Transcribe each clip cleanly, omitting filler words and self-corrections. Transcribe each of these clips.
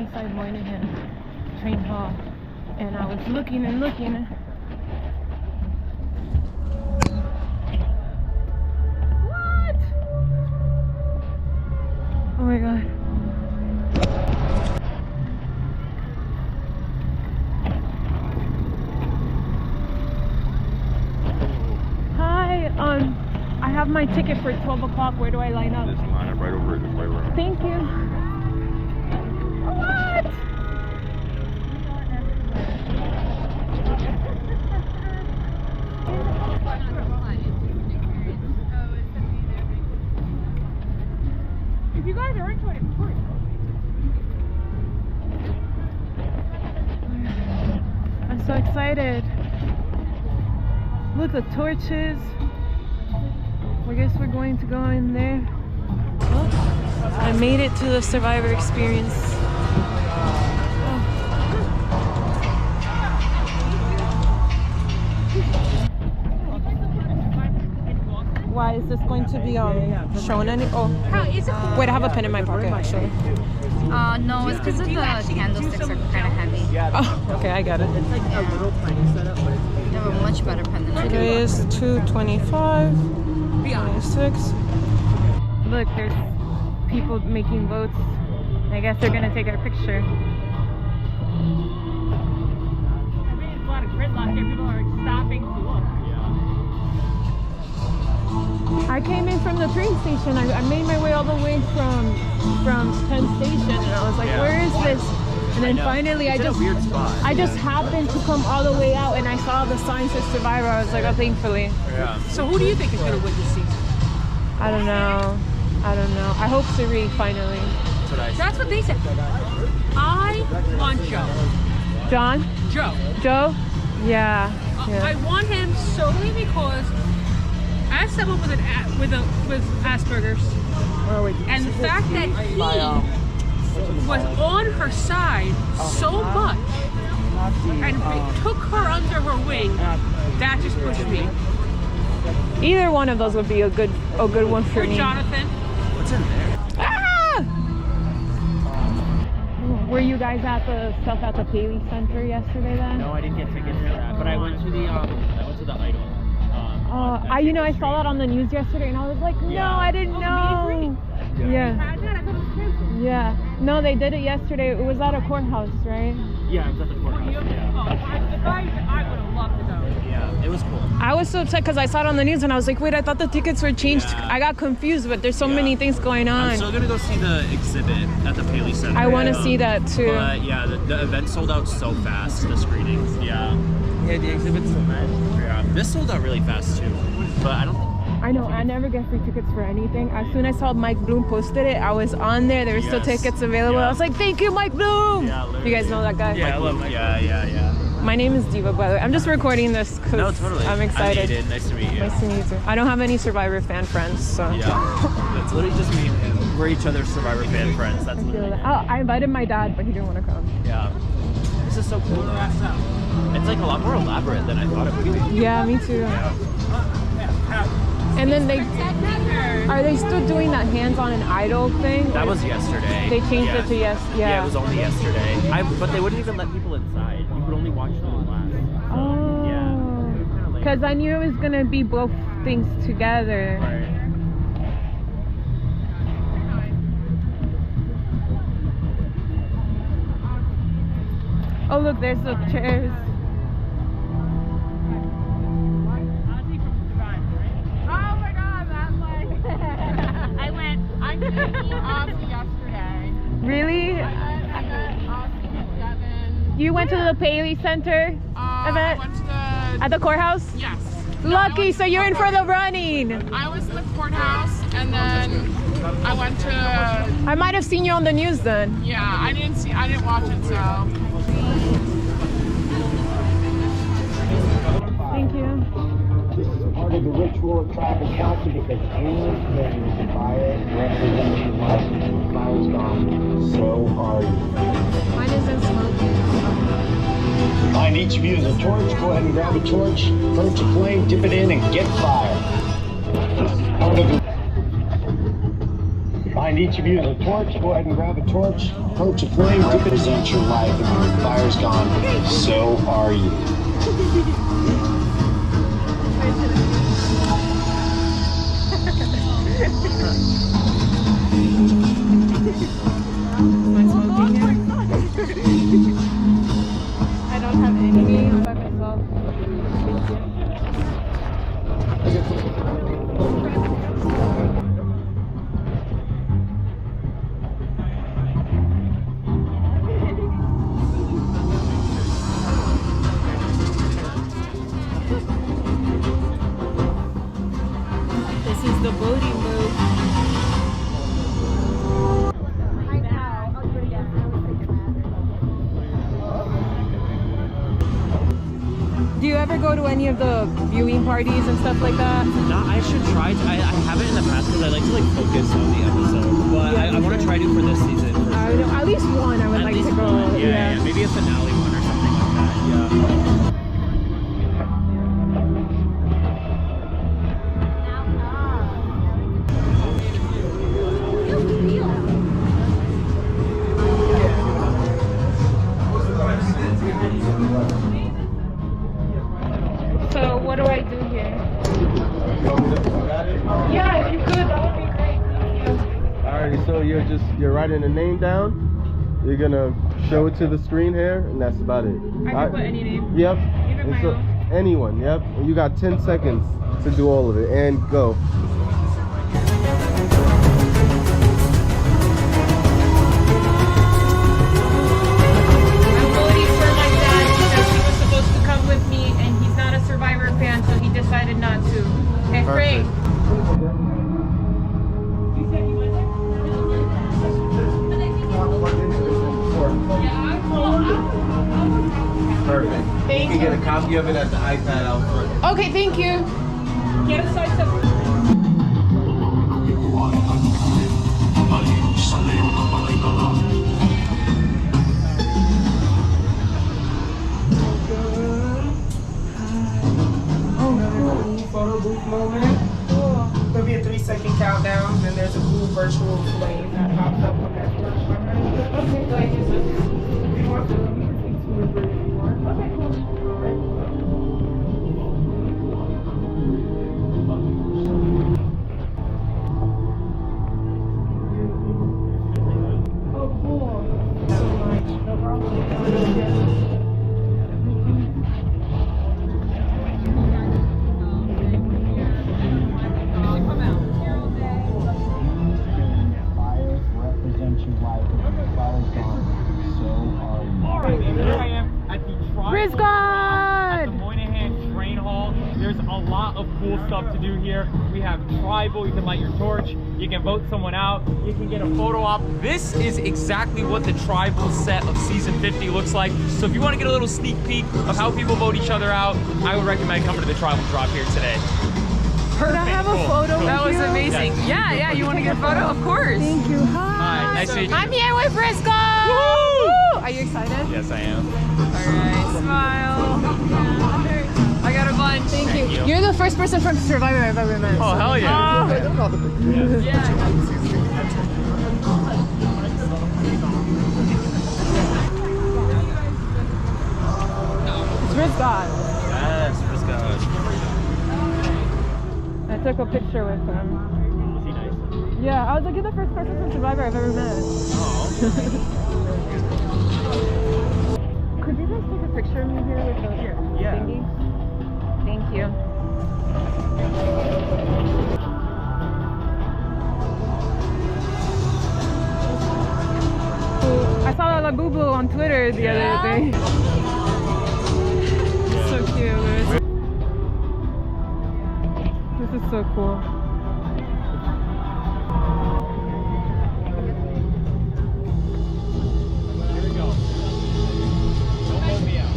inside Moynihan Hall, and I was looking and looking. What? Oh my god. Hi, I have my ticket for 12 o'clock. Where do I line up? Just line up right over at the playground. Thank you. What? If you guys are into it, it's free. I'm so excited. Look, the torches. I guess we're going to go in there. Oh, I made it to the Survivor experience. Why is this going to be shown any? Oh, wait, I have a pen in my pocket actually. No, it's because of the candlesticks are kind of heavy. Oh, okay, I got it. You have a much better pen than I do. Today is 2/25, 26. Look, there's people making votes. I guess they're gonna take our picture. I mean, there's a lot of gridlock here. People are stopping to look. I came in from the train station. I made my way all the way from Penn Station, and I was like, where is this? And then finally, I just happened to come all the way out, and I saw the sign says Survivor. I was like, oh, thankfully. Yeah. So who do you think is going to win this season? I don't know. I hope Suri finally. That's what they said. I want Joe. John? Joe? Yeah. I want him solely because as someone with Asperger's, and the fact that he was on her side so much and took her under her wing, that just pushed me. Either one of those would be a good one for me. Jonathan. What's in there? Ah! Were you guys at the stuff at the Paley Center yesterday then? No, I didn't get tickets for that, but I went to the Idol. I saw that on the news yesterday, and I was like, no, I didn't know. Yeah. No, they did it yesterday. It was at a courthouse, right? Yeah, I was at the courthouse. I would have loved to go. Yeah, it was cool. I was so upset because I saw it on the news, and I was like, wait, I thought the tickets were changed. Yeah. I got confused, but there's so many things going on. I'm still gonna go see the exhibit at the Paley Center. I want to see that too. But yeah, the event sold out so fast. The screenings. Yeah. Yeah, the exhibit's so bad. Yeah, this sold out really fast too. But I don't think. I know, I never get free tickets for anything. As soon as I saw Mike Bloom posted it, I was on there. There were still tickets available. I was like, thank you, Mike Bloom! Yeah, you guys know that guy? Yeah, I love Mike. Yeah. My name is Diva, by the way. I'm just recording this because I'm excited. I'm Aiden. Nice to meet you. Nice to meet you. I don't have any Survivor fan friends, so. Yeah, that's literally just me and him. We're each other's Survivor fan friends. That's literally it. Oh, I invited my dad, but he didn't want to come. Yeah. This is so cool. It's like a lot more elaborate than I thought it would be. Yeah, me too. And then are they still doing that hands-on an idol thing? That was yesterday. They changed it to Yeah, it was only yesterday. But they wouldn't even let people inside. You could only watch them in class. Oh. Yeah. Because I knew it was gonna be both things together. Right. Oh look, there's the chairs. Really? You went to the Paley Center event? I went to at the courthouse? Yes. Lucky, so you're in for the running. I was in the courthouse, and then I went to. I might have seen you on the news then. Yeah, I didn't watch it, so. Thank you. This is part of the ritual of tribal culture because any that is a fire representing life. The fire's gone, so are you. Mine isn't smoking. Behind each of you is a torch. Go ahead and grab a torch, approach a flame, dip it in, and get fire. This is part of the. behind each of you is a torch. Go ahead and grab a torch. Approach a flame. Represent your life, and when the fire's gone, so are you. I don't have any by myself. This is the boating boat. Do you ever go to any of the viewing parties and stuff like that? No, I should try. I haven't in the past because I like to like focus on the episode, but Yeah, I want to try to for this season. For I sure. know, at least one I would At like least to go. one. Yeah, maybe a finale one or something like that. Yeah. So what do I do here? Yeah, if you could, that would be great. Alrighty, so you're writing a name down. You're gonna show it to the screen here, and that's about it. I can put any name. Yep. Even And my so, own. anyone. Yep. And you got 10 seconds to do all of it, and go. I'm voting for my dad because he was supposed to come with me and he's not a Survivor fan, so he decided not to. Okay, great. Perfect. Thank you can get a copy of it at the iPad out front. Okay, thank you. Get a side up. Photo booth moment. There'll be a 3-second countdown, then there's a cool virtual flame that pops up on that first one. Okay, like this. If you want to, you can take 2 or 3 if you want. Okay, cool. Oh, cool. So much. No problem. Fire represents your life, and when the fire's gone, so are you. Alright, here I am at the Tribal RizGod! at the Moynihan Hall. There's a lot of cool stuff to do here. We have tribal, you can light your torch, you can vote someone out, you can get a photo op. This is exactly what the tribal set of season 50 looks like. So if you want to get a little sneak peek of how people vote each other out, I would recommend coming to the tribal drop here today. Could I have a photo with That was you? amazing. Yeah, you want to get a photo? Of course. Thank you. Hi, nice to meet you. I'm here with RizGod! Woo! Are you excited? Yes, I am. Alright, smile. I got a bunch. Thank you. You're the first person from Survivor I've ever met. Oh, hell yeah. It's RizGod. Yes, RizGod. I took a picture with him. Was he nice? Yeah, I was like, you're the first person from Survivor I've ever met. Could you guys take a picture of me here with the thingy? Thank you. I saw La Boo Boo on Twitter the other day. So cute. This is so cool. Here we go. Don't blow me out.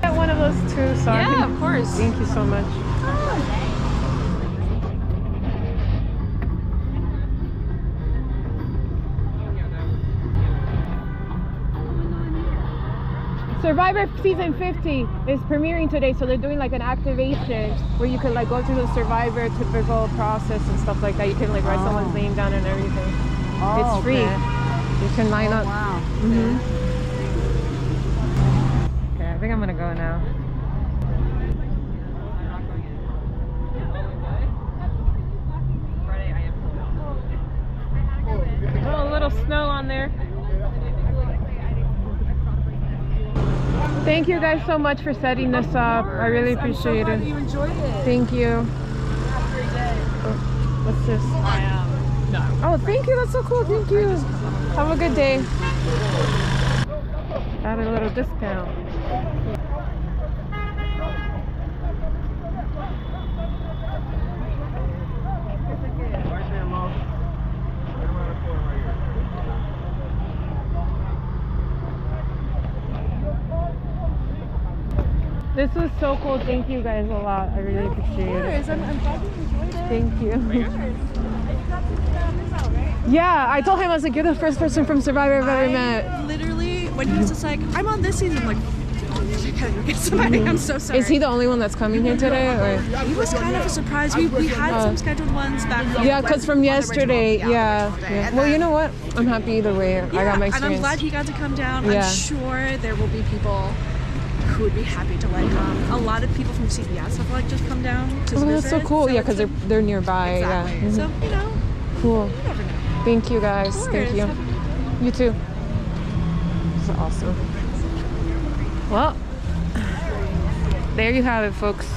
Get one of those too, sorry. Yeah, of course. Thank you so much. Survivor season 50 is premiering today, so they're doing like an activation where you can like go through the Survivor typical process and stuff like that. You can like write someone's name down and everything. It's free. You can line up. Wow. Okay, I think I'm gonna go now. Oh, a little snow on there. Thank you guys so much for setting this up. I really appreciate it. You enjoyed it. Thank you. Oh, what's this? Oh, thank you. That's so cool. Thank you. Have a good day. Got a little discount. This was so cool. Thank you guys a lot. I really appreciate it. I'm glad you enjoyed it. Thank you. Yeah, I told him, I was like, you're the first person from Survivor I've ever met. Literally, when he was just like, I'm on this season, I'm like, you gotta go get somebody. I'm so sorry. Is he the only one that's coming here today? Or? He was kind of a surprise. We had some scheduled ones back from yeah, because from yesterday, yeah. Well, you know what? I'm happy either way. I got my experience. And I'm glad he got to come down. Yeah. I'm sure there will be people who would be happy to like come. A lot of people from CBS have like just come down to visit. That's so cool. Yeah, because they're nearby. Exactly. Yeah. So, you know. Cool. You never know. Thank you guys. Thank you. You too. This is awesome. Well, there you have it, folks.